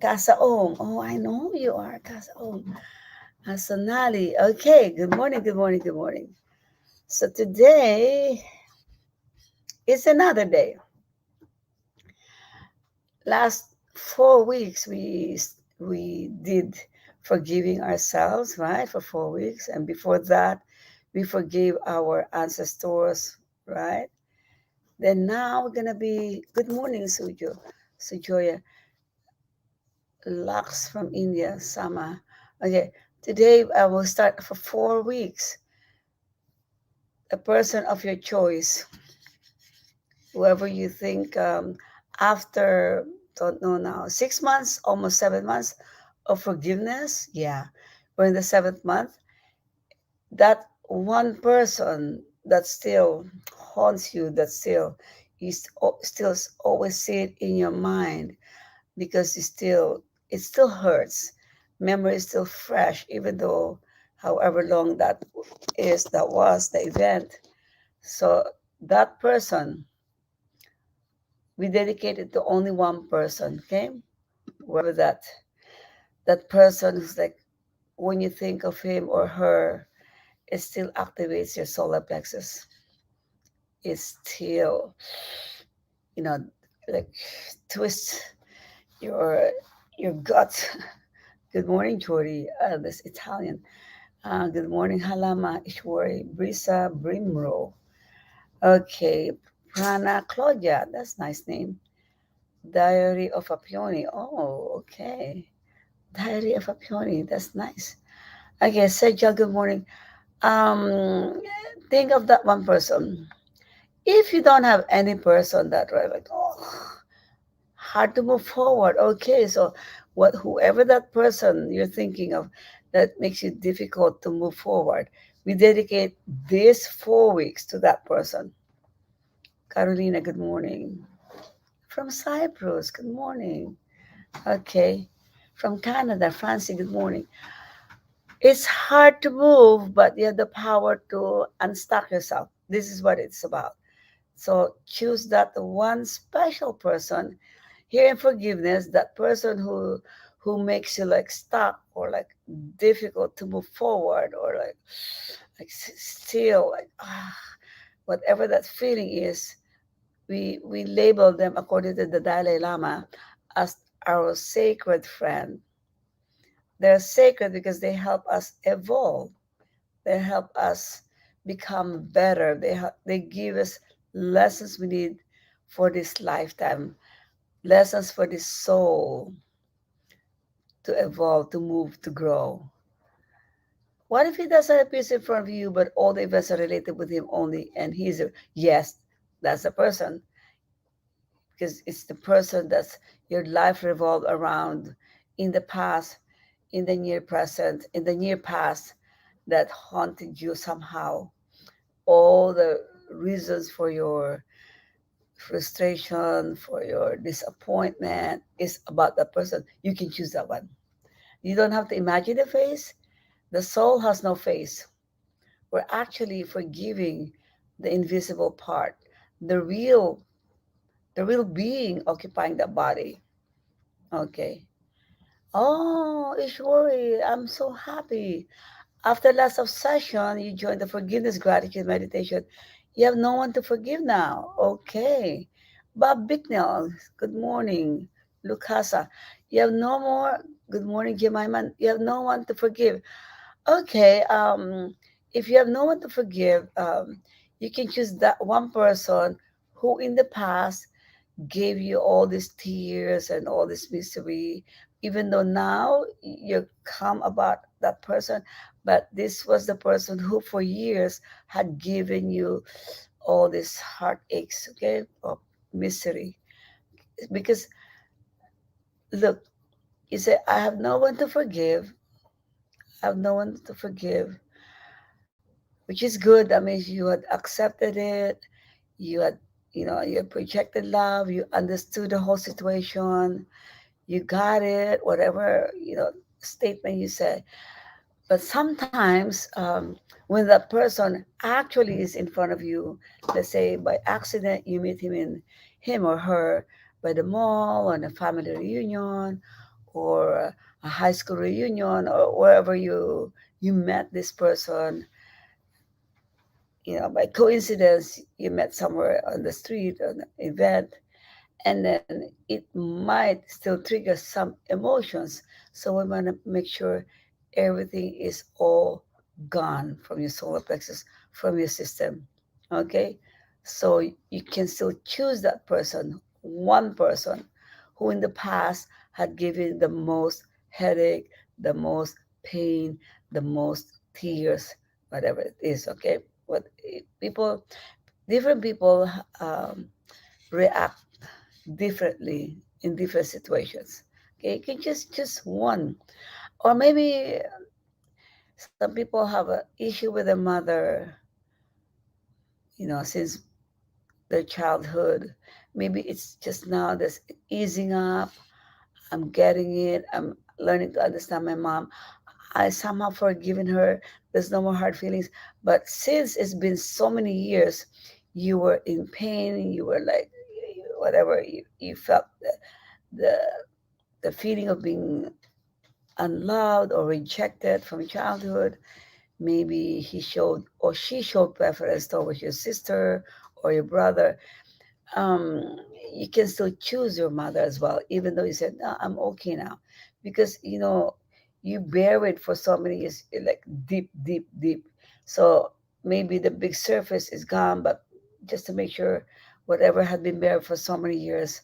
Kasaong. Oh, I know who you are, Kasaong. Sonali. Okay, good morning, good morning, good morning. So today is another day. Last 4 weeks we did forgiving ourselves, right? For 4 weeks. And before that, we forgave our ancestors, right? Then now we're gonna be good morning, Sujoya, Lux from India, Sama. Okay, today I will start for 4 weeks. A person of your choice, whoever you think, after, don't know now, 6 months, almost 7 months of forgiveness. Yeah, we're in the seventh month. That one person that still haunts you, that still still always see it in your mind because it still hurts. Memory is still fresh, even though however long that was the event. So that person, we dedicate it to only one person, okay? Whoever that person who's like, when you think of him or her, it still activates your solar plexus. It still, you know, like twists your your gut. Good morning, Jordy. This Italian. Good morning, Halama, Ishwari, Brisa, Brimro. Okay, Prana Claudia. That's a nice name. Diary of a Peony. Oh, okay. Diary of a Peony. That's nice. Okay, Sergio, good morning. Um, think of that one person. If you don't have any person that right, like, oh, hard to move forward. Okay, so whoever that person you're thinking of that makes it difficult to move forward, we dedicate these 4 weeks to that person. Carolina, good morning. From Cyprus, good morning. Okay. From Canada, Francie, good morning. It's hard to move, but you have the power to unstuck yourself. This is what it's about. So choose that one special person here in forgiveness, that person who makes you like stuck or like difficult to move forward or like still like whatever that feeling is. We label them according to the Dalai Lama as our sacred friend. They're sacred because they help us evolve. They help us become better. They give us lessons we need for this lifetime, lessons for this soul to evolve, to move, to grow. What if he doesn't appear in front of you, but all the events are related with him only, and yes, that's the person, because it's the person that's your life revolved around in the past, in the near present, in the near past that haunted you somehow. All the reasons for your frustration, for your disappointment is about that person. You can choose that one. You don't have to imagine the face. The soul has no face. We're actually forgiving the invisible part, the real, the real being occupying the body. Okay. Oh, Ishwari, I'm so happy. After last obsession, you joined the forgiveness gratitude meditation. You have no one to forgive now. Okay. Bob Bicknell, good morning. Lucasa, you have no more. Good morning, Jemima. You have no one to forgive. Okay. If you have no one to forgive, you can choose that one person who in the past gave you all these tears and all this misery, even though now you come about that person, but this was the person who for years had given you all these heartaches, okay, of misery. Because look, you say, I have no one to forgive, I have no one to forgive, which is good. That means you had accepted it, you had, you had projected love, you understood the whole situation, you got it, whatever, statement you say. But sometimes when that person actually is in front of you, let's say by accident you meet him or her by the mall or in a family reunion, or a high school reunion, or wherever you met this person, by coincidence you met somewhere on the street, on an event, and then it might still trigger some emotions. So we want to make sure everything is all gone from your solar plexus, from your system. Okay? So you can still choose that person, one person who in the past had given the most headache, the most pain, the most tears, whatever it is. Okay? What people, different people react differently in different situations. Okay, you can just one, or maybe some people have an issue with their mother, since their childhood. Maybe it's just now that's easing up. I'm getting it. I'm learning to understand my mom. I somehow forgiven her. There's no more hard feelings. But since it's been so many years, you were in pain. You were like, whatever you felt the the feeling of being unloved or rejected from childhood. Maybe he showed or she showed preference towards your sister or your brother. Um, you can still choose your mother as well, even though you said, no, I'm okay now. Because, you bear it for so many years, like deep, deep, deep. So maybe the big surface is gone, but just to make sure whatever had been buried for so many years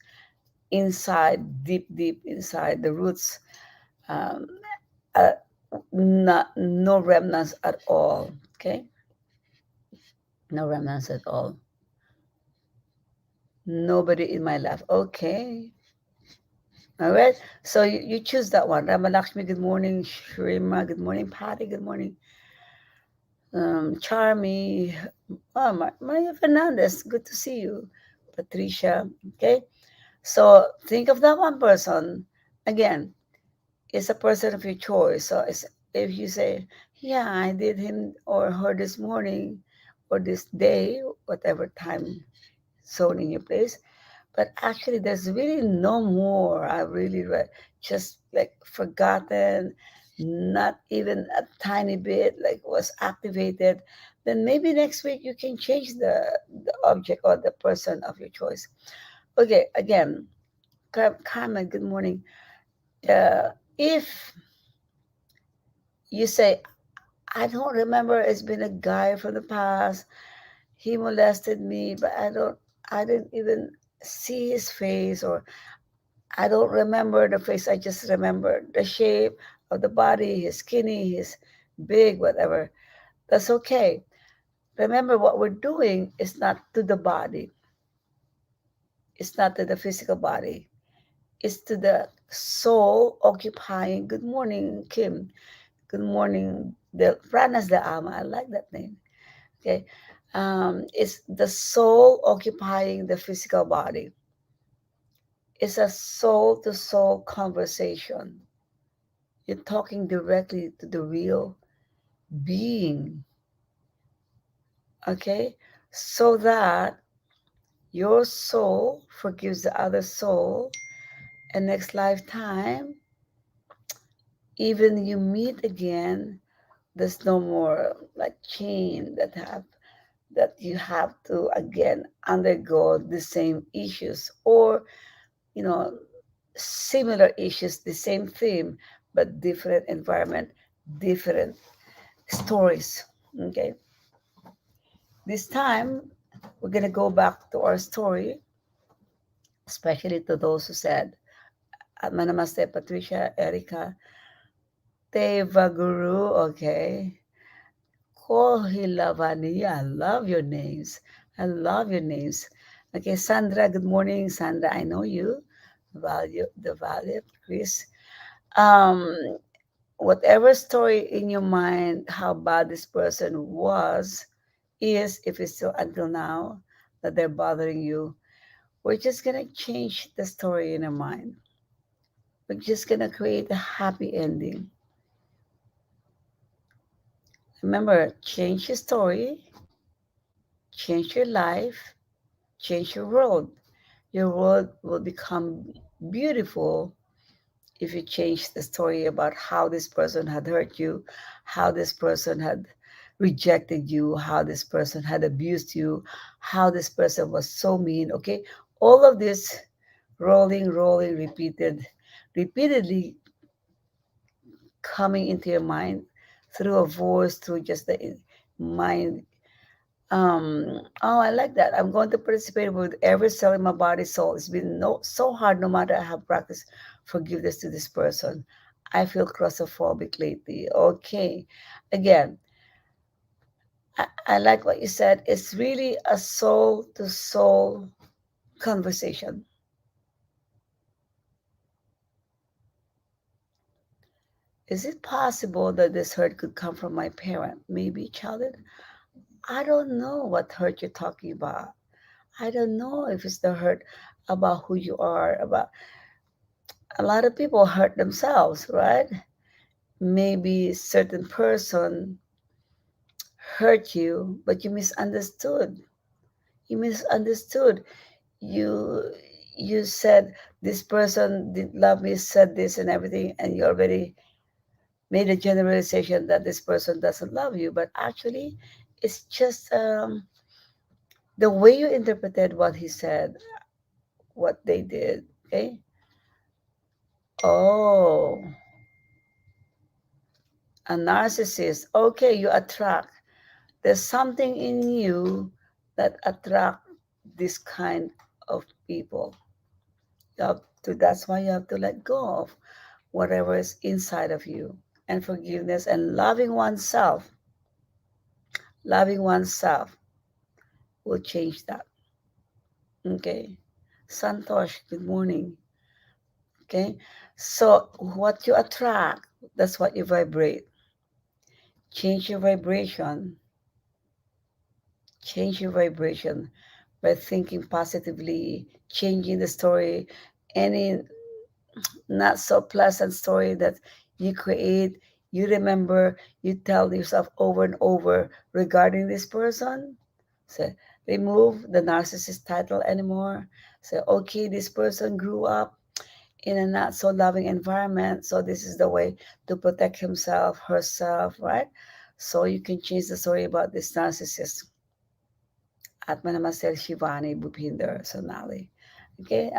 inside, deep, deep inside the roots, um, uh, not no remnants at all. Okay, no remnants at all. Nobody in my life. Okay, all right. So you choose that one. Ramalakshmi, good morning. Shrima, good morning. Patty, good morning. Charmy, Maria Fernandez, good to see you. Patricia, okay. So think of that one person again. It's a person of your choice. So if you say, yeah, I did him or her this morning or this day, whatever time zone in your place, but actually there's really no more. I really just like forgotten, not even a tiny bit like was activated. Then maybe next week you can change the object or the person of your choice. Okay, again, Carmen, good morning. If you say, I don't remember, it's been a guy from the past. He molested me, but I didn't even see his face, or I don't remember the face. I just remember the shape of the body, his skinny, his big, whatever. That's okay. Remember, what we're doing is not to the body. It's not to the physical body. It's to the soul occupying. Good morning, Kim. Good morning, the Pranas de Ama. I like that name. Okay. It's the soul occupying the physical body. It's a soul to soul conversation. You're talking directly to the real being, okay? So that your soul forgives the other soul, and next lifetime, even you meet again, there's no more like chain that you have to again undergo the same issues, or you know similar issues, the same theme, but different environment, different stories. Okay, this time we're gonna go back to our story, especially to those who said, Namaste, Patricia, Erica, Teva Guru, okay, Kohilavani, I love your names. I love your names. Okay, Sandra, good morning. Sandra, I know you. The value, Chris. Um, Whatever story in your mind, how bad this person was, is, if it's still until now that they're bothering you, we're just gonna change the story in our mind. We're just gonna create a happy ending. Remember, change your story, change your life, change your world. Your world will become beautiful if you change the story about how this person had hurt you, how this person had rejected you, how this person had abused you, how this person was so mean, okay? All of this rolling, repeatedly coming into your mind through a voice, through just the mind. Oh, I like that. I'm going to participate with every cell in my body, soul. It's been so hard, no matter I have practiced forgiveness to this person. I feel claustrophobic lately. Okay. Again, I like what you said. It's really a soul to soul conversation. Is it possible that this hurt could come from my parent? Maybe childhood? I don't know what hurt you're talking about. I don't know if it's the hurt about who you are, about a lot of people hurt themselves, right? Maybe certain person hurt you, but you misunderstood. You misunderstood. You you said this person did love me, said this and everything, and you already made a generalization that this person doesn't love you. But actually, it's just the way you interpreted what he said, what they did. Okay. Oh, a narcissist. Okay, you attract. There's something in you that attract this kind of people. You have to, that's why you have to let go of whatever is inside of you. And forgiveness and loving oneself will change that. Okay. Santosh, good morning. Okay. So what you attract, that's what you vibrate. Change your vibration. Change your vibration by thinking positively, changing the story, any not so pleasant story that you create, you remember, you tell yourself over and over regarding this person. So remove the narcissist title anymore. Say, okay, this person grew up in a not so loving environment, so this is the way to protect himself, herself, right? So you can change the story about this narcissist. Atma Namaste Shivani Bhupinder Sonali. Okay,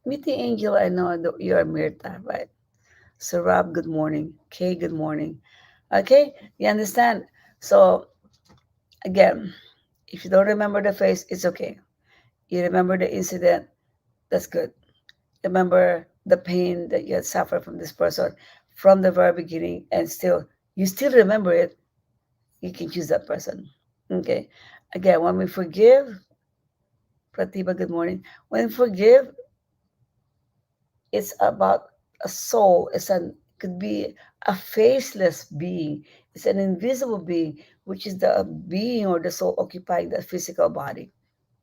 meeting angel, I know that you're Mirta, right? So Rob, good morning. Kay, good morning. Okay, you understand? So again, if you don't remember the face, it's okay. You remember the incident, that's good. Remember the pain that you had suffered from this person from the very beginning, and still you still remember it, you can choose that person. Okay. Again, when we forgive, Pratiba, good morning. When we forgive, it's about a soul. It's an could be a faceless being. It's an invisible being, which is the being or the soul occupying the physical body.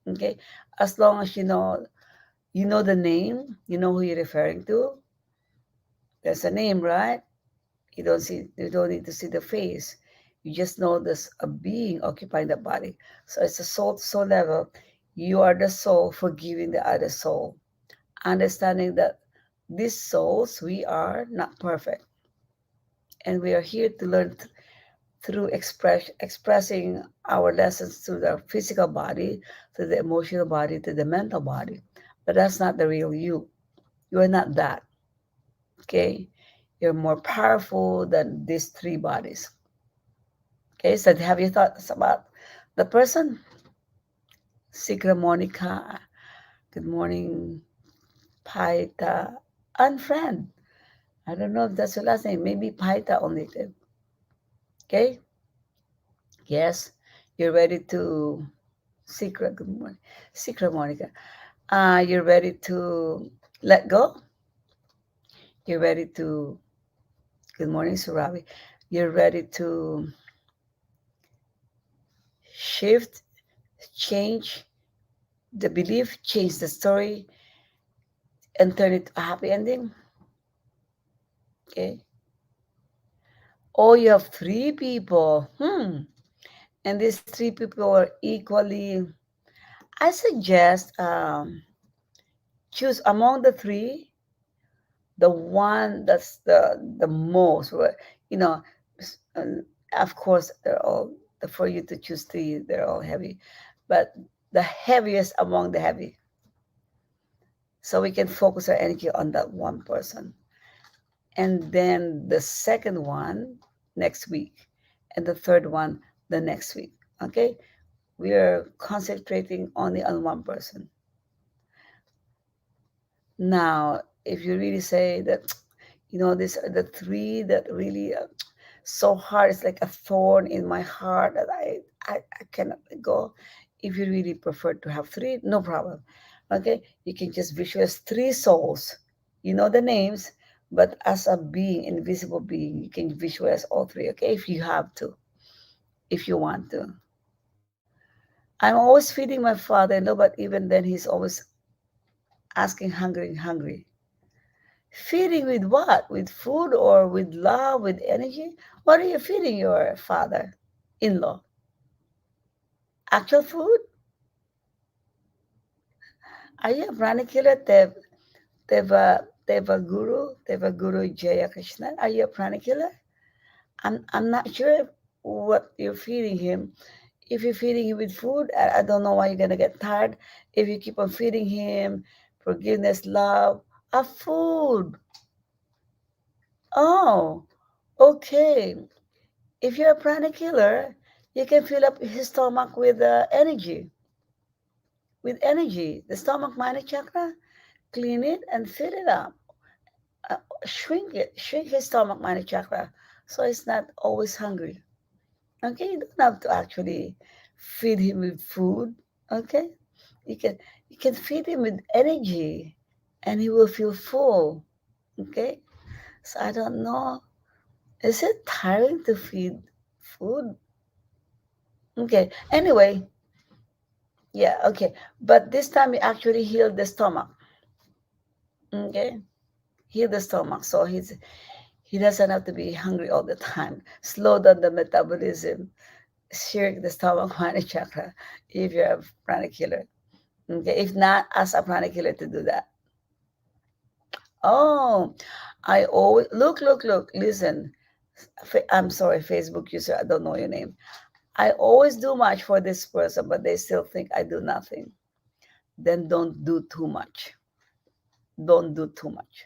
Okay, as long as you know the name, you know who you're referring to. There's a name, right? You don't need to see the face. You just know there's a being occupying the body. So it's a soul to soul level. You are the soul forgiving the other soul, understanding that these souls, we are not perfect. And we are here to learn through expressing our lessons to the physical body, to the emotional body, to the mental body. But that's not the real you. You are not that. Okay? You're more powerful than these three bodies. Okay, so have you thought about the person? Sikra Monica, good morning, Paita, unfriend. I don't know if that's your last name. Maybe Paita only. Okay, yes, you're ready to Secret. Good morning, Secret Monica. You're ready to let go. You're ready to. Good morning, Surabi. You're ready to shift, change the belief, change the story, and turn it to a happy ending. Okay. Oh, you have three people. And these three people are equally. I suggest choose among the three. the one that's the most, you know, of course they're all, for you to choose three, they're all heavy, but the heaviest among the heavy, so we can focus our energy on that one person. And then the second one next week, and the third one the next week. Okay, we are concentrating only on one person. Now if you really say that, these are the three that really so hard, it's like a thorn in my heart that I cannot let go. If you really prefer to have three, no problem. Okay, you can just visualize three souls, the names, but as a being, invisible being, you can visualize all three. Okay, if you have to, if you want to. I'm always feeding my father, but even then he's always asking, hungry, hungry. Feeding with what? With food or with love, with energy? What are you feeding your father in law? Actual food? Are you a prana killer? Deva Guru Jaya Krishna. Are you a prana killer? I'm not sure what you're feeding him. If you're feeding him with food, I don't know why you're gonna get tired. If you keep on feeding him forgiveness, love, a food. Oh, okay. If you're a prana killer, you can fill up his stomach with energy. With energy, the stomach minor chakra, clean it and fill it up. Uh, shrink his stomach minor chakra, so he's not always hungry. Okay, you don't have to actually feed him with food. Okay, you can you can feed him with energy, and he will feel full. Okay, so I don't know. Is it tiring to feed food? Okay. Anyway, yeah, okay. But this time we actually heal the stomach. Okay? Heal the stomach. So he doesn't have to be hungry all the time. Slow down the metabolism. Shrink the stomach prana chakra if you're a prana killer. Okay? If not, ask a prana killer to do that. Oh, I always look, listen. I'm sorry, Facebook user, I don't know your name. I always do much for this person, but they still think I do nothing. Then don't do too much. Don't do too much.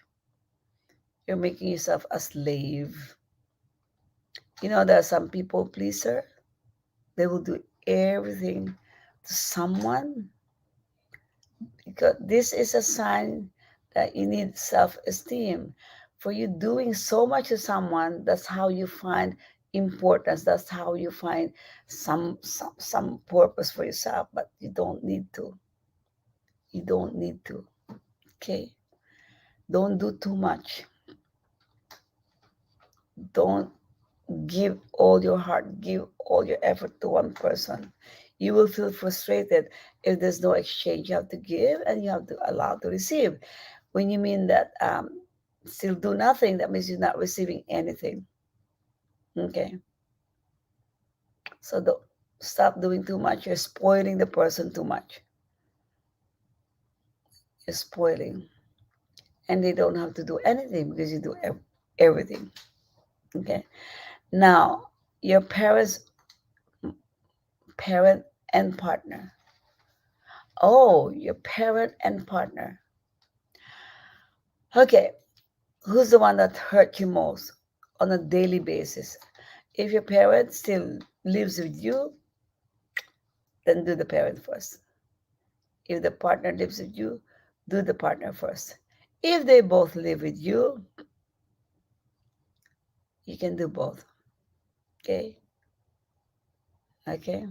You're making yourself a slave. There are some people pleaser. They will do everything to someone, because this is a sign that you need self-esteem. For you doing so much to someone, that's how you find importance. That's how you find some purpose for yourself. But you don't need to. You don't need to. Okay. Don't do too much. Don't give all your heart, give all your effort to one person. You will feel frustrated if there's no exchange. You have to give and you have to allow to receive. When you mean that still do nothing, that means you're not receiving anything. Okay. So stop doing too much. You're spoiling the person too much. You're spoiling. And they don't have to do anything because you do everything. Okay. Now, your parent and partner. Oh, your parent and partner. Okay, who's the one that hurt you most on a daily basis? If your parent still lives with you, then do the parent first. If the partner lives with you, do the partner first. If they both live with you, you can do both. Okay? Okay?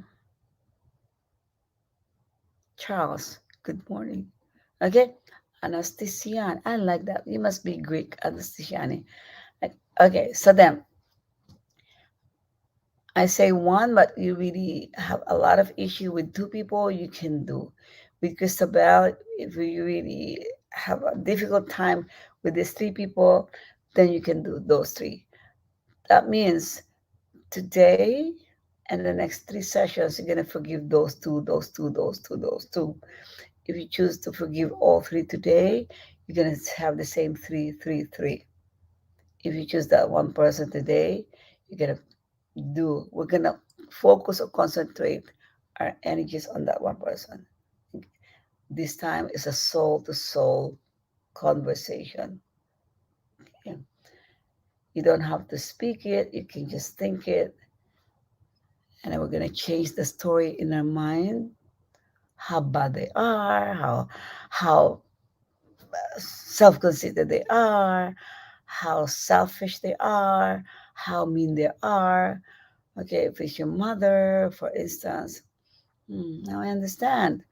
Charles, good morning. Okay? Anastasian, I like that. You must be Greek, Anastasiani. Okay, so then I say one, but you really have a lot of issue with two people, you can do. With Christabel, if you really have a difficult time with these three people, then you can do those three. That means today and the next three sessions, you're going to forgive those two, those two, those two, those two. If you choose to forgive all three today, you're gonna have the same 333. If you choose that one person today, you're gonna we're gonna focus or concentrate our energies on that one person. This time is a soul to soul conversation. Okay? You don't have to speak it, you can just think it, and then we're gonna change the story in our mind, how bad they are, how self-conceited they are, how selfish they are, how mean they are. Okay, if it's your mother, for instance, now I understand.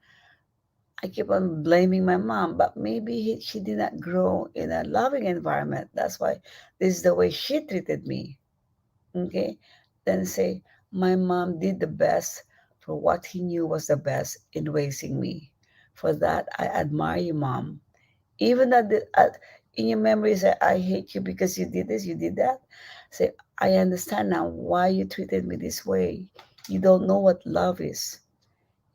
I keep on blaming my mom, but maybe she did not grow in a loving environment. That's why this is the way she treated me. Okay, then say, my mom did the best for what he knew was the best in raising me. For that, I admire you, mom. Even in your memory, say, I hate you because you did this, you did that. Say, I understand now why you treated me this way. You don't know what love is.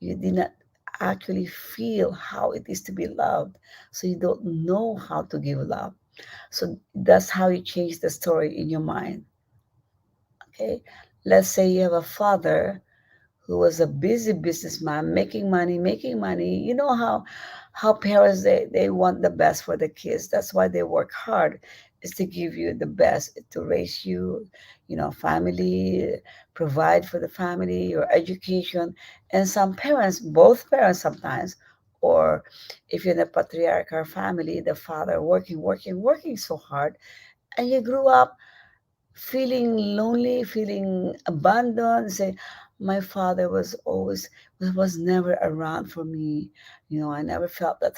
You did not actually feel how it is to be loved. So you don't know how to give love. So that's how you change the story in your mind. Okay. Let's say you have a father who was a busy businessman, making money. You know how parents they want the best for the kids. That's why they work hard, is to give you the best, to raise you, family, provide for the family, your education. And some parents, both parents sometimes, or if you're in a patriarchal family, the father working so hard, and you grew up feeling lonely, feeling abandoned, say, my father was never around for me. I never felt that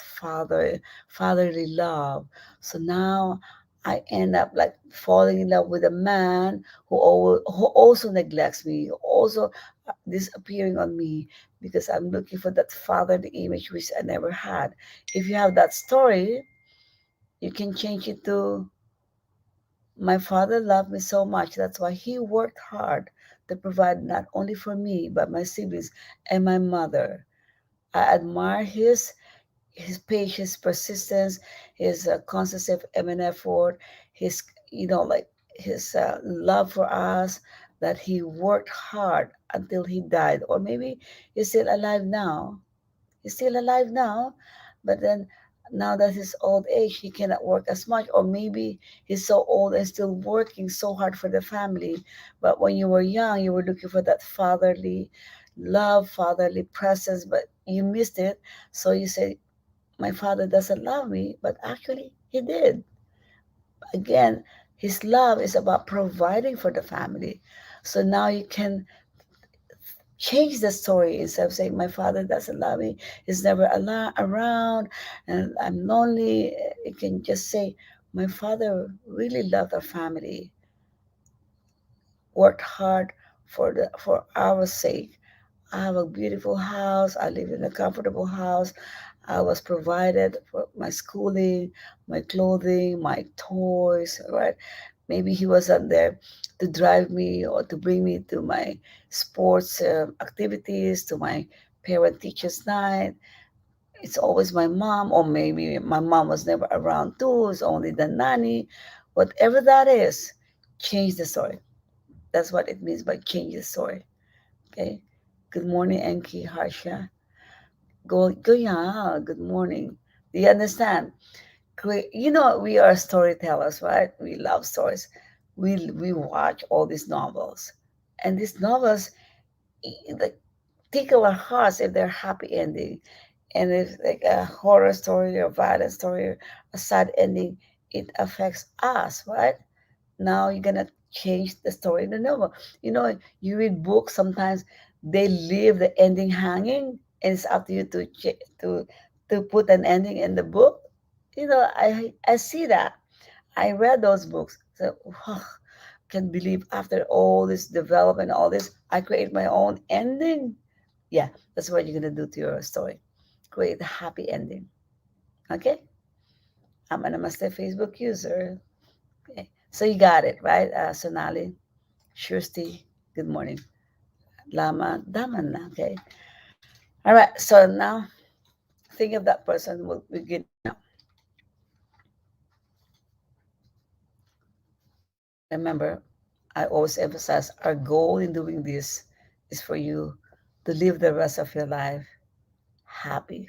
fatherly love. So now I end up like falling in love with a man who also neglects me, also disappearing on me because I'm looking for that fatherly image which I never had. If you have that story, you can change it to, my father loved me so much. That's why he worked hard to provide not only for me, but my siblings and my mother. I admire his patience, persistence, his constant and effort, his, like his love for us, that he worked hard until he died. Or maybe he's still alive now. He's still alive now, but then now that his old age, he cannot work as much, or maybe he's so old and still working so hard for the family. But when you were young, you were looking for that fatherly love, fatherly presence, but you missed it. So you say, my father doesn't love me, but actually he did. Again, his love is about providing for the family. So now you can change the story. Instead of saying, my father doesn't love me, he's never around, and I'm lonely, you can just say, my father really loved our family, worked hard for our sake. I have a beautiful house, I live in a comfortable house, I was provided for my schooling, my clothing, my toys, right? Maybe he wasn't there to drive me or to bring me to my sports activities, to my parent teachers night. It's always my mom, or maybe my mom was never around too. It's only the nanny. Whatever that is, change the story. That's what it means by change the story. Okay. Good morning, Enki Harsha. Go, yeah. Good morning. Do you understand? We are storytellers, right? We love stories. We watch all these novels, and these novels, like, tickle our hearts if they're happy ending, and if like a horror story or violent story or a sad ending, it affects us, right? Now you're gonna change the story in the novel. You read books, sometimes they leave the ending hanging, and it's up to you to put an ending in the book. I see that. I read those books. So, can believe after all this development, all this, I create my own ending. Yeah, that's what you're gonna do to your story. Create a happy ending. Okay? I'm an Namaste Facebook user. Okay. So you got it, right? Sonali, Shursti, good morning. Lama, Daman. Okay. All right. So now think of that person. We'll begin now. Remember, I always emphasize our goal in doing this is for you to live the rest of your life happy.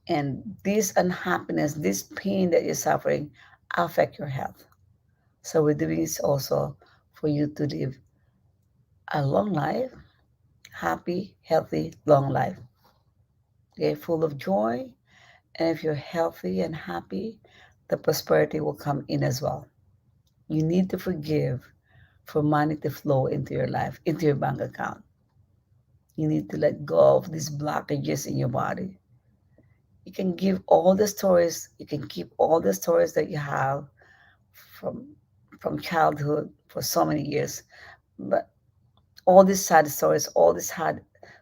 And this unhappiness, this pain that you're suffering, affect your health. So we're doing this also for you to live a long life, happy, healthy, long life. Okay, full of joy. And if you're healthy and happy, the prosperity will come in as well. You need to forgive for money to flow into your life, into your bank account. You need to let go of these blockages in your body. You can give all the stories, you can keep all the stories that you have from from childhood for so many years. But all these sad stories, all these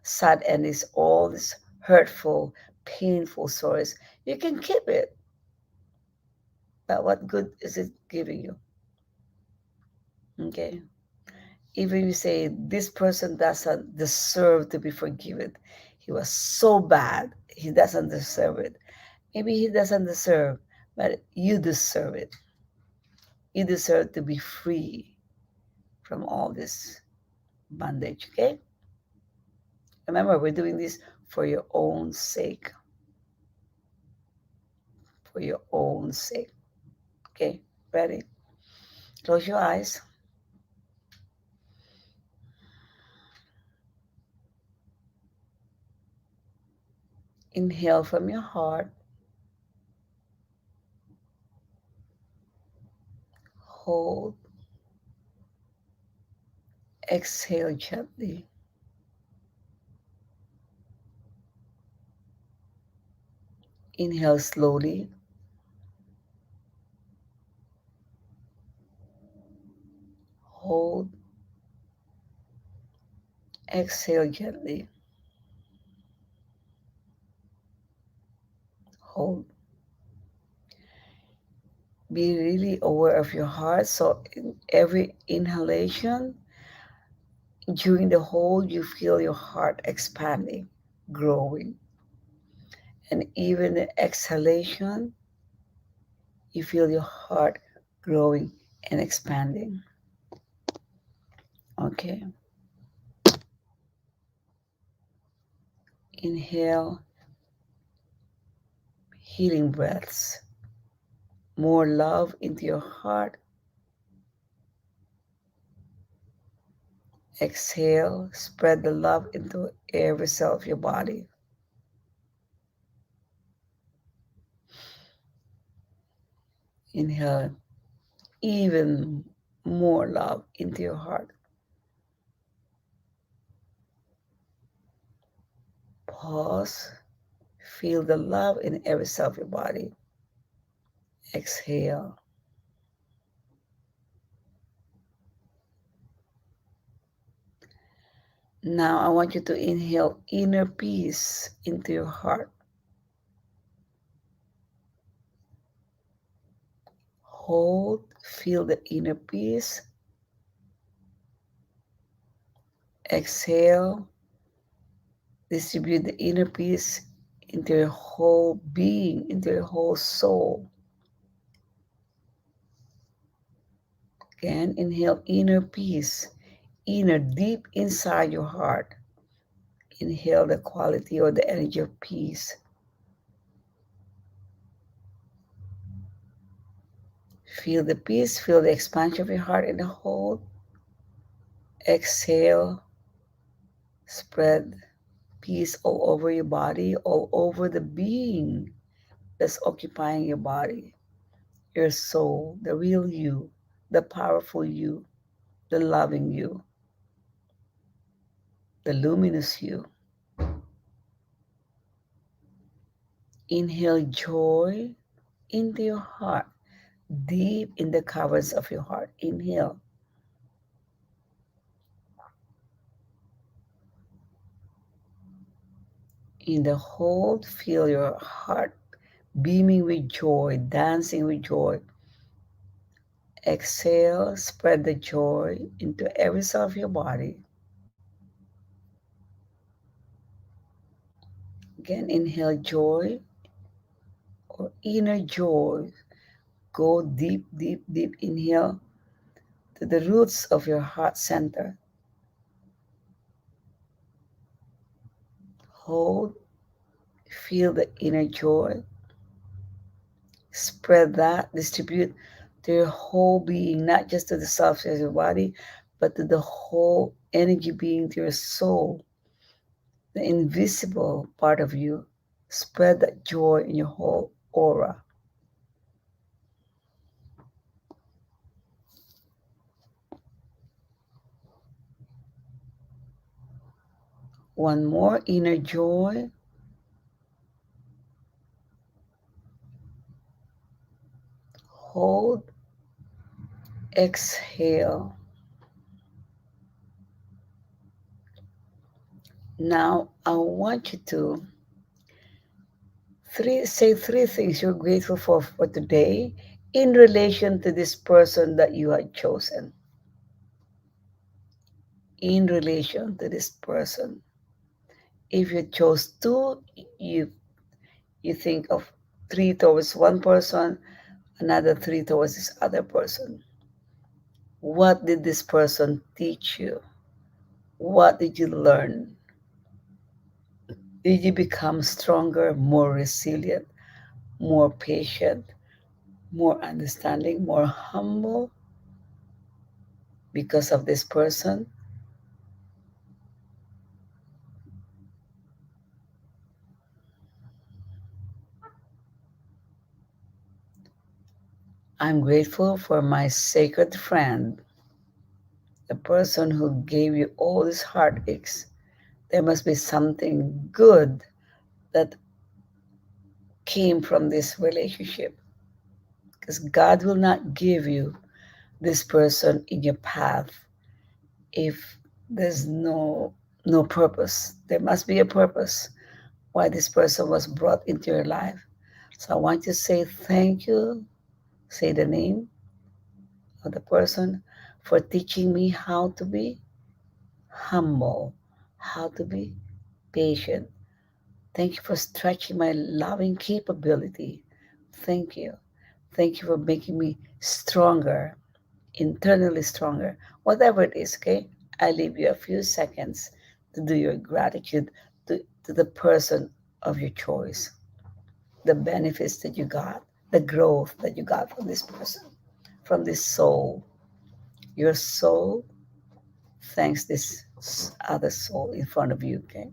sad endings, all these hurtful, painful stories, you can keep it. But what good is it giving you? Okay. Even you say this person doesn't deserve to be forgiven. He was so bad. He doesn't deserve it. Maybe he doesn't deserve, but you deserve it. You deserve to be free from all this bondage, okay? Remember, we're doing this for your own sake. For your own sake. Okay, ready? Close your eyes. Inhale from your heart. Hold. Exhale gently. Inhale slowly. Hold. Exhale gently. Hold. Be really aware of your heart. So, in every inhalation, during the hold, you feel your heart expanding, growing. And even the exhalation, you feel your heart growing and expanding. Okay. Inhale, healing breaths. More love into your heart. Exhale, spread the love into every cell of your body. Inhale, even more love into your heart. Pause. Feel the love in every cell of your body. Exhale. Now I want you to inhale inner peace into your heart. Hold, feel the inner peace. Exhale, distribute the inner peace into your whole being, into your whole soul. Again, inhale inner peace, inner deep inside your heart. Inhale the quality or the energy of peace. Feel the peace, feel the expansion of your heart in the hold. Exhale, spread peace all over your body, all over the being that's occupying your body, your soul, the real you, the powerful you, the loving you, the luminous you. Inhale joy into your heart, deep in the caverns of your heart. Inhale. In the hold, feel your heart beaming with joy, dancing with joy. Exhale, spread the joy into every cell of your body. Again, inhale joy or inner joy, Go deep, deep, deep inhale to the roots of your heart center. Hold, feel the inner joy. Spread that, distribute to your whole being, not just to the cells of your body, but to the whole energy being, to your soul, the invisible part of you. Spread that joy in your whole aura. One more, inner joy. Hold, exhale. Now I want you to say three things you're grateful for today in relation to this person that you had chosen. In relation to this person. If you chose two, you you think of three towards one person, another three towards this other person. What did this person teach you? What did you learn? Did you become stronger, more resilient, more patient, more understanding, more humble because of this person? I'm grateful for my sacred friend, the person who gave you all these heartaches. There must be something good that came from this relationship, because God will not give you this person in your path if there's no purpose. There must be a purpose why this person was brought into your life. So I want you to say thank you, say the name of the person for teaching me how to be humble, how to be patient. Thank you for stretching my loving capability. Thank you. Thank you for making me stronger, internally stronger, whatever it is, okay? I leave you a few seconds to do your gratitude to the person of your choice, the benefits that you got, the growth that you got from this person, from this soul. Your soul thanks this other soul in front of you, okay?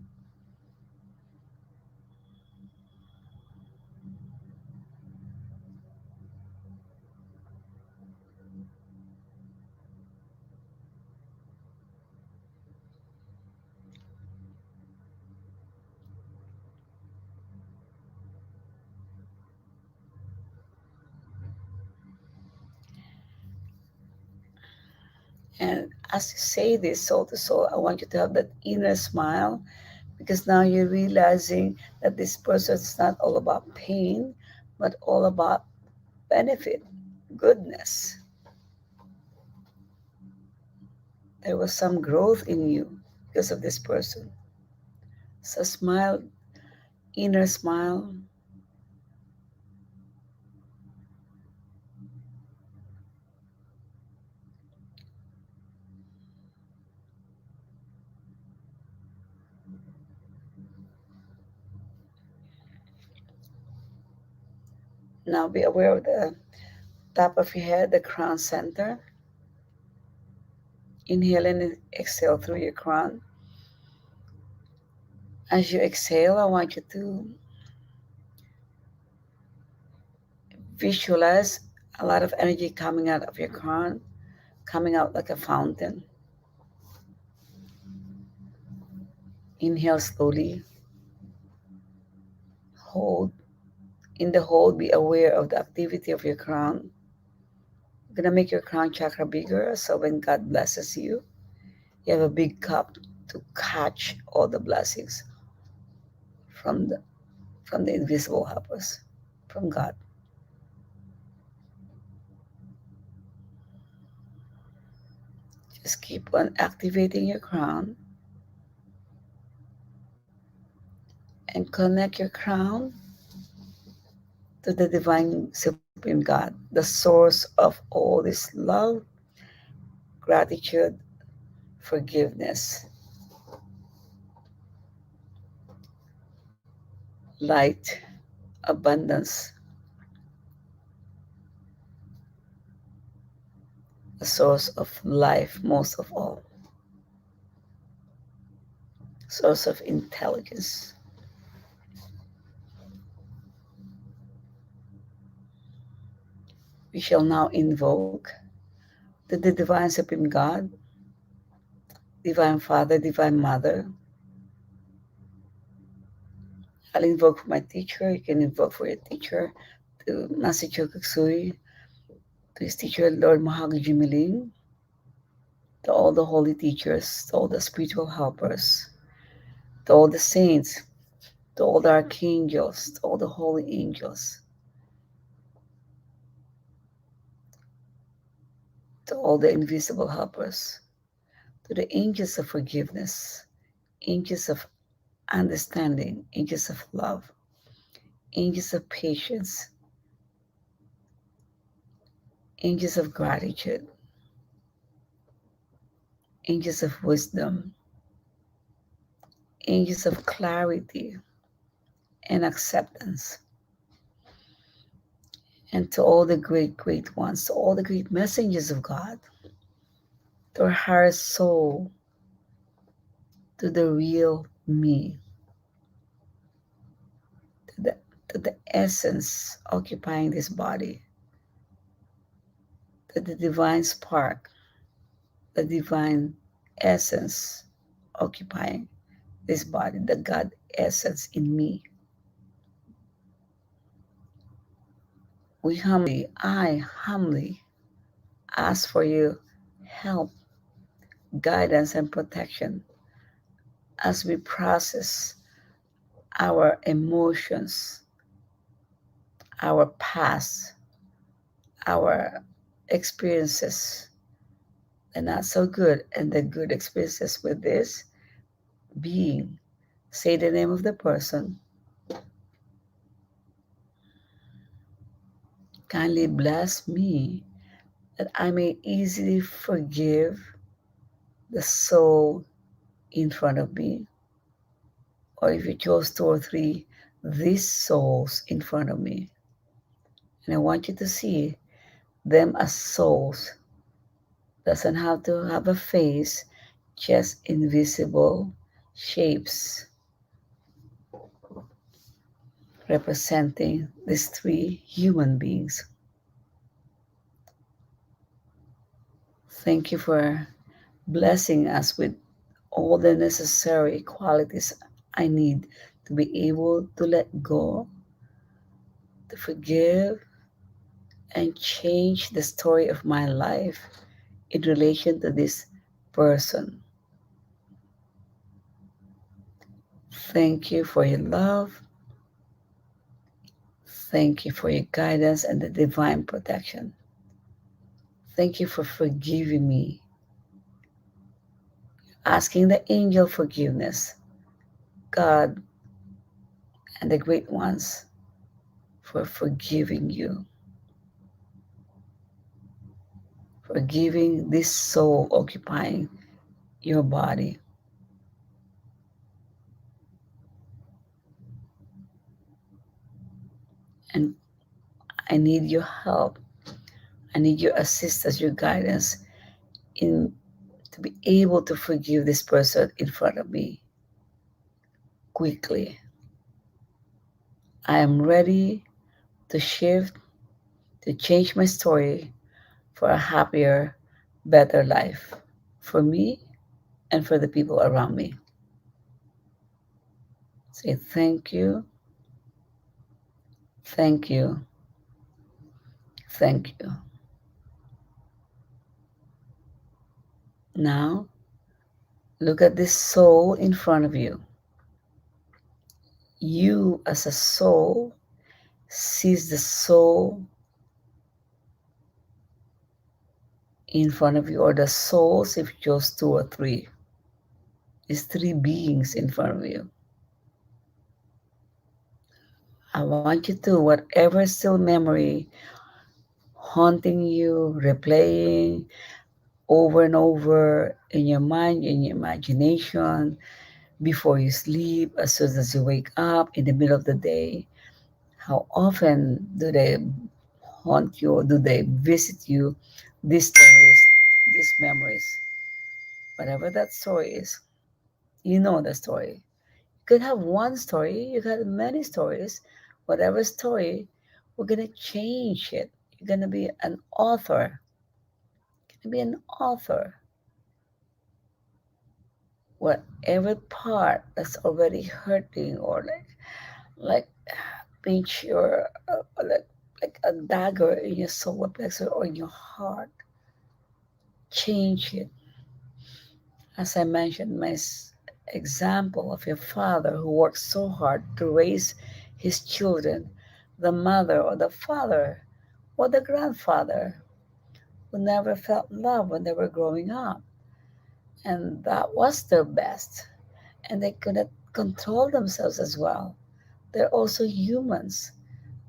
And as you say this soul to soul, I want you to have that inner smile, because now you're realizing that this person is not all about pain, but all about benefit, goodness. There was some growth in you because of this person. So smile, inner smile. Now be aware of the top of your head, the crown center. Inhale and exhale through your crown. As you exhale, I want you to visualize a lot of energy coming out of your crown, coming out like a fountain. Inhale slowly. Hold. In the hold, be aware of the activity of your crown. You're gonna make your crown chakra bigger, so when God blesses you, you have a big cup to catch all the blessings from the invisible helpers, from God. Just keep on activating your crown and connect your crown to the divine supreme Supreme God, the source of all this love, gratitude, forgiveness, light, abundance, the source of life most of all, source of intelligence. We shall now invoke the divine Supreme God, Divine Father, Divine Mother. I'll invoke for my teacher. You can invoke for your teacher, to Master Chokuksui, to his teacher, Lord Mahagi Jimiling, to all the holy teachers, to all the spiritual helpers, to all the saints, to all the archangels, to all the holy angels, to all the invisible helpers, to the angels of forgiveness, angels of understanding, angels of love, angels of patience, angels of gratitude, angels of wisdom, angels of clarity and acceptance, and to all the great, great ones, to all the great messengers of God, to our higher soul, to the real me, to the, to the essence occupying this body, to the divine spark, the divine essence occupying this body, the God essence in me. I humbly ask for your help, guidance, and protection as we process our emotions, our past, our experiences, the not so good and the good experiences with this being. Say the name of the person. Kindly bless me that I may easily forgive the soul in front of me. Or if you chose two or three, these souls in front of me. And I want you to see them as souls. Doesn't have to have a face, just invisible shapes representing these three human beings. Thank you for blessing us with all the necessary qualities I need to be able to let go, to forgive, and change the story of my life in relation to this person. Thank you for your love. Thank you for your guidance and the divine protection. Thank you for forgiving me, asking the angel forgiveness, God and the great ones for forgiving you, forgiving this soul occupying your body. And I need your help. I need your assistance, your guidance in to be able to forgive this person in front of me quickly. I am ready to shift, to change my story for a happier, better life for me and for the people around me. Say thank you, thank you, thank you. Now, look at this soul in front of you. You, as a soul, sees the soul in front of you, or the souls, if you chose two or three. It's three beings in front of you. I want you to, whatever still memory haunting you, replaying over and over in your mind, in your imagination, before you sleep, as soon as you wake up, in the middle of the day? How often do they haunt you or do they visit you? These stories, these memories, whatever that story is, you know the story. You could have one story, you could have many stories. Whatever story, we're gonna change it. You're gonna be an author. You're gonna be an author. Whatever part that's already hurting or like pinch your like a dagger in your solar plexus or in your heart, change it. As I mentioned, my example of your father who worked so hard to raise his children, the mother or the father or the grandfather who never felt love when they were growing up. And that was their best. And they couldn't control themselves as well. They're also humans.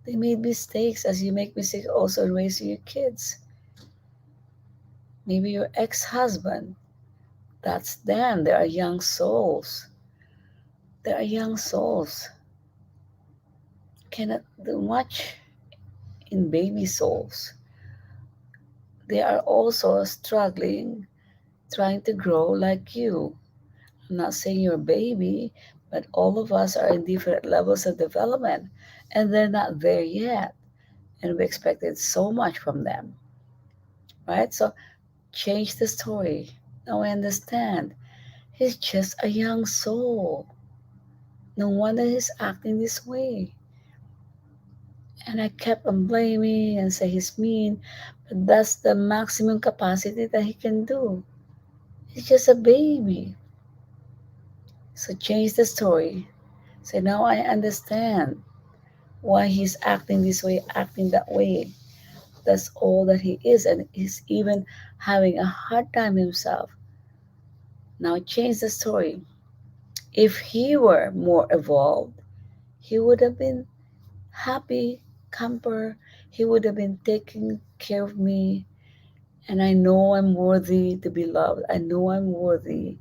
They made mistakes as you make mistakes also in raising your kids. Maybe your ex husband, that's them. They are young souls. They are young souls. Cannot do much in baby souls. They are also struggling, trying to grow like you. I'm not saying you're a baby, but all of us are in different levels of development, and they're not there yet. And we expected so much from them, right? So change the story. Now I understand. He's just a young soul. No wonder he's acting this way. And I kept on blaming and say he's mean, but that's the maximum capacity that he can do. He's just a baby. So change the story. Say, now I understand why he's acting this way, acting that way. That's all that he is, and he's even having a hard time himself. Now change the story. If he were more evolved, he would have been happy camper. He would have been taking care of me. And I know I'm worthy to be loved. I know I'm worthy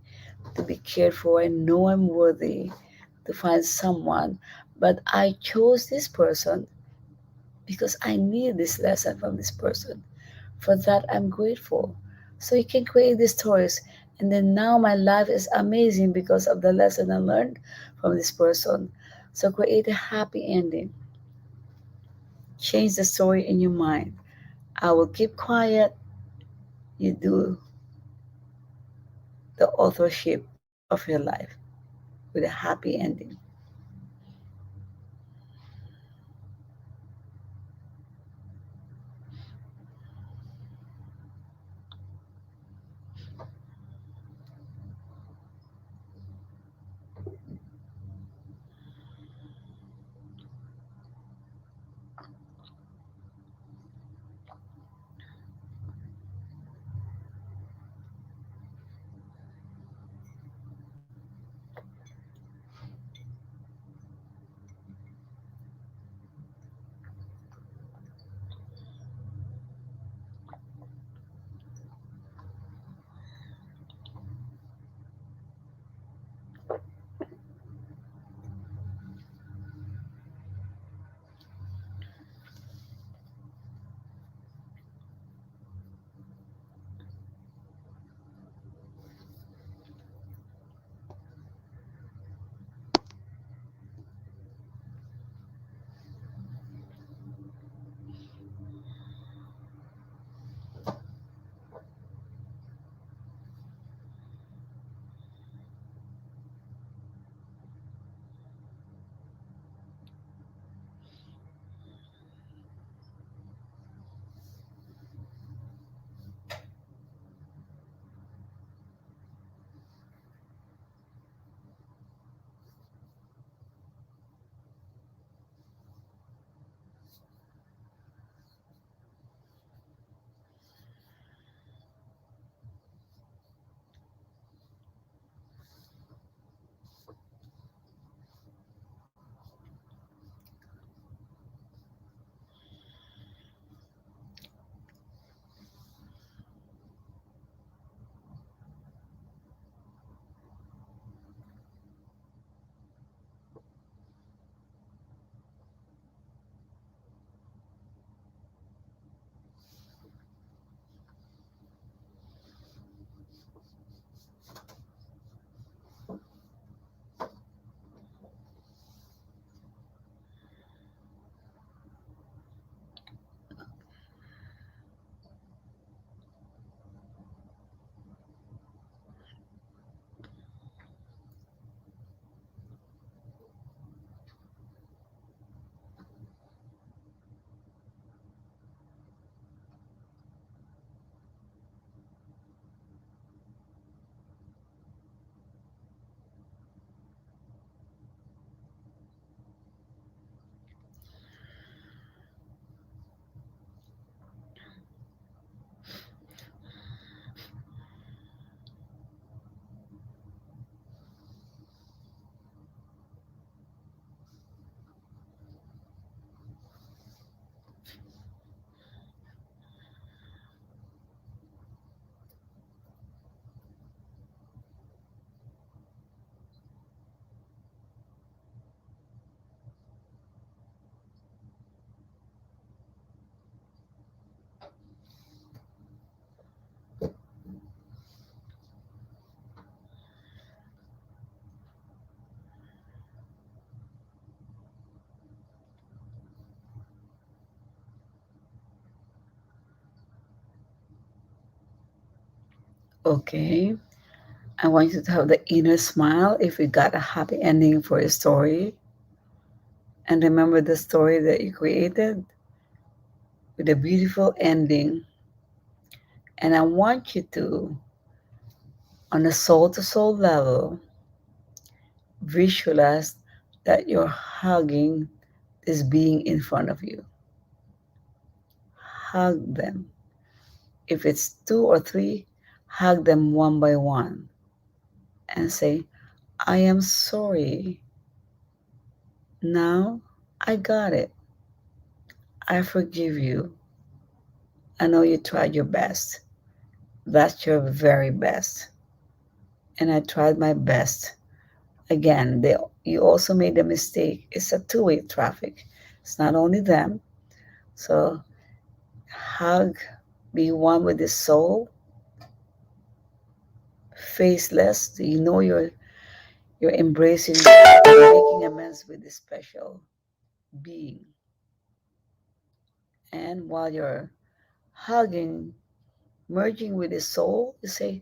to be cared for. I know I'm worthy to find someone. But I chose this person because I need this lesson from this person. For that, I'm grateful. So you can create these stories. And then now my life is amazing because of the lesson I learned from this person. So create a happy ending. Change the story in your mind. I will keep quiet. You do the authorship of your life with a happy ending. Okay. I want you to have the inner smile if you got a happy ending for a story. And remember the story that you created with a beautiful ending. And I want you to, on a soul to soul level, visualize that you're hugging this being in front of you. Hug them. If it's two or three, hug them one by one and say, I am sorry. Now I got it. I forgive you. I know you tried your best. That's your very best. And I tried my best. Again, you also made a mistake. It's a two-way traffic. It's not only them. So hug, be one with the soul, faceless. You know you're embracing, making amends with this special being. And while you're hugging, merging with the soul, you say,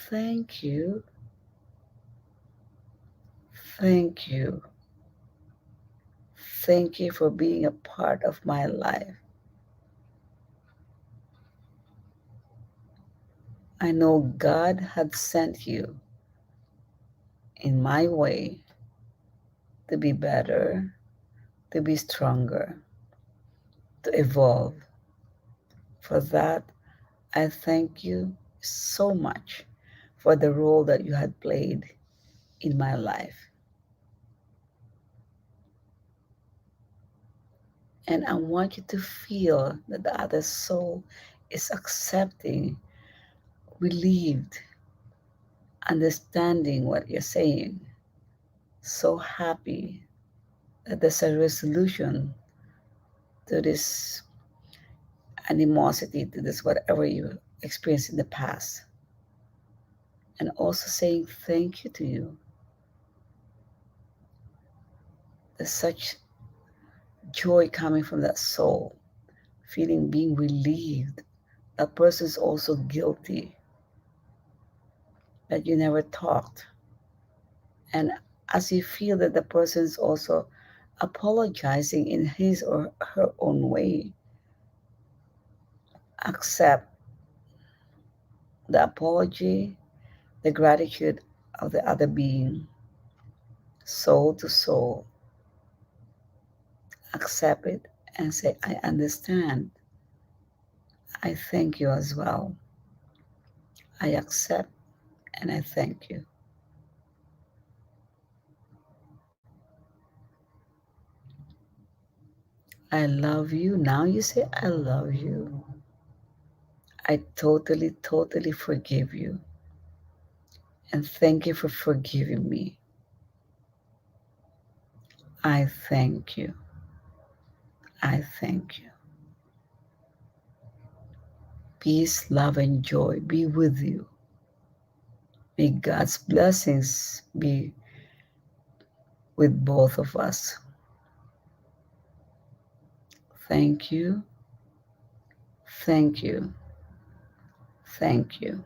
thank you, thank you, thank you for being a part of my life. I know God had sent you in my way to be better, to be stronger, to evolve. For that, I thank you so much for the role that you had played in my life. And I want you to feel that the other soul is accepting, relieved, understanding what you're saying, so happy that there's a resolution to this animosity, to this whatever you experienced in the past. And also saying thank you to you. There's such joy coming from that soul, feeling being relieved. That person is also guilty that you never talked. And as you feel that the person is also apologizing in his or her own way, accept the apology, the gratitude of the other being, soul to soul. Accept it and say, I understand. I thank you as well. I accept and I thank you. I love you. Now you say, I love you. I totally, totally forgive you. And thank you for forgiving me. I thank you. I thank you. Peace, love, and joy be with you. May God's blessings be with both of us. Thank you. Thank you. Thank you.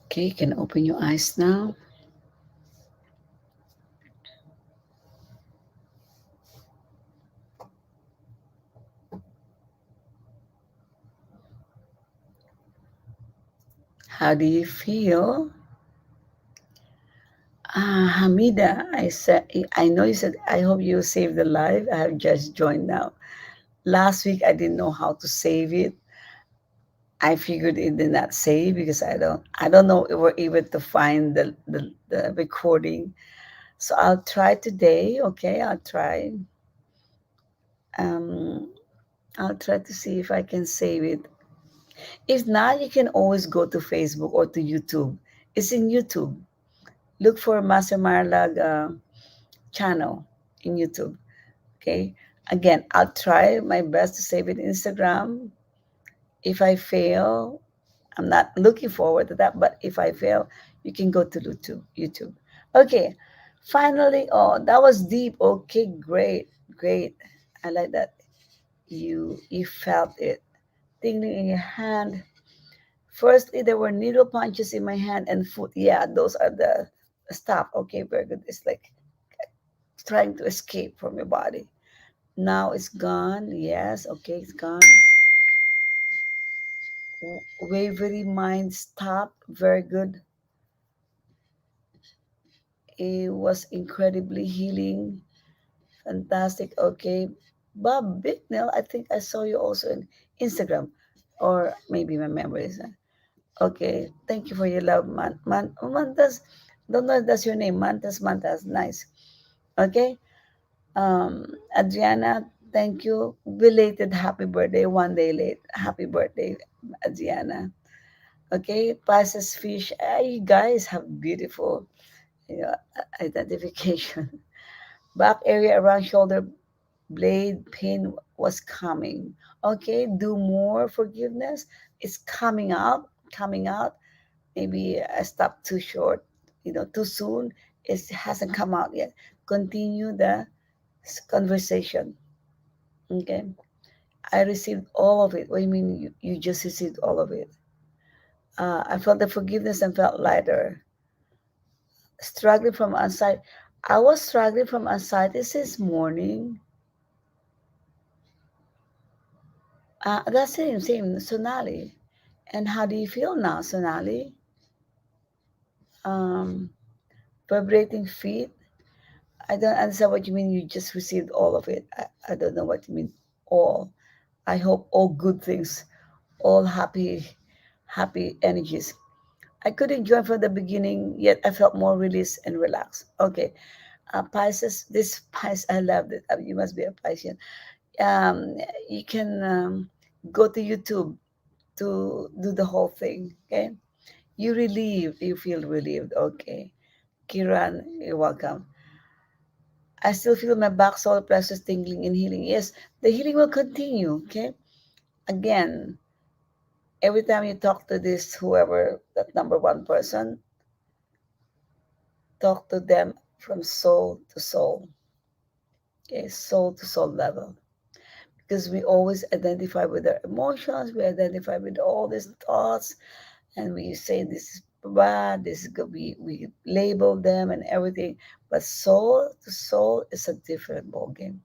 Okay, you can open your eyes now. How do you feel? Hamida, I know you said, I hope you saved the live. I have just joined now. Last week, I didn't know how to save it. I figured it did not save because I don't know if we're able to find the recording. So I'll try today. Okay, Um, I'll try to see if I can save it. If not, you can always go to Facebook or to YouTube. It's in YouTube. Look for Master Marlag channel in YouTube. Okay. Again, I'll try my best to save it in Instagram. If I fail, I'm not looking forward to that, but if I fail, you can go to YouTube. Okay. Finally, oh, that was deep. Okay, great, great. I like that. You felt it tingling in your hand. Firstly, there were needle punches in my hand and foot. Yeah, those are the stop. Okay, very good. It's like trying to escape from your body. Now it's gone. Yes, okay, it's gone. Wavery mind stop. Very good. It was incredibly healing. Fantastic. Okay. Bob Bicknell, I think I saw you also in Instagram. Or maybe my memories. Okay. Thank you for your love, Mantas. Don't know if that's your name. Mantas. Nice. Okay. Adriana, thank you. Belated happy birthday. 1 day late. Happy birthday, Adriana. Okay. Passes fish. You guys have beautiful, identification. Back area around shoulder blade pain was coming. Okay, do more forgiveness. It's coming out. Maybe I stopped too short, too soon. It hasn't come out yet. Continue the conversation. Okay, I received all of it. What do you mean you just received all of it? I felt the forgiveness and felt lighter. Struggling from anxiety. I was struggling from anxiety this morning. That's same, Sonali. And how do you feel now, Sonali? Um, Vibrating feet. I don't understand what you mean. You just received all of it. I don't know what you mean. All. I hope all good things, all happy energies. I couldn't join from the beginning, yet I felt more released and relaxed. Okay. Pisces, this Pisces, I love it. You must be a Piscean. You can go to YouTube to do the whole thing. Okay. You relieved. You feel relieved. Okay. Kiran, you're welcome. I still feel my back, solar plexus tingling and healing. Yes, the healing will continue. Okay. Again, every time you talk to this, whoever that number one person, talk to them from soul to soul. Okay. Soul to soul level. Because we always identify with our emotions, we identify with all these thoughts, and we say this is bad, this is good. We label them and everything, but soul to soul is a different ball game.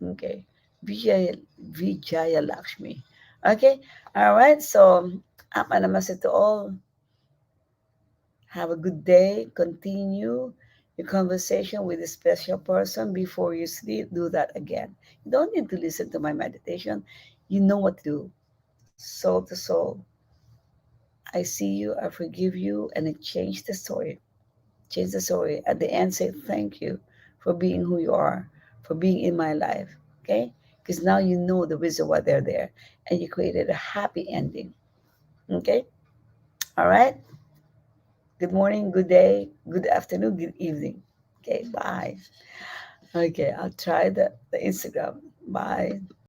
Okay, Vijaya, Vijaya Lakshmi. Okay, all right. So, namaste to all. Have a good day. Continue your conversation with a special person before you sleep. Do that again. You don't need to listen to my meditation. You know what to do. Soul to soul. I see you, I forgive you, and it changed the story. Change the story. At the end, say thank you for being who you are, for being in my life. Okay? Because now you know the reason why they're there, and you created a happy ending. Okay? All right? Good morning, good day, good afternoon, good evening. Okay, bye. Okay, I'll try the Instagram. Bye.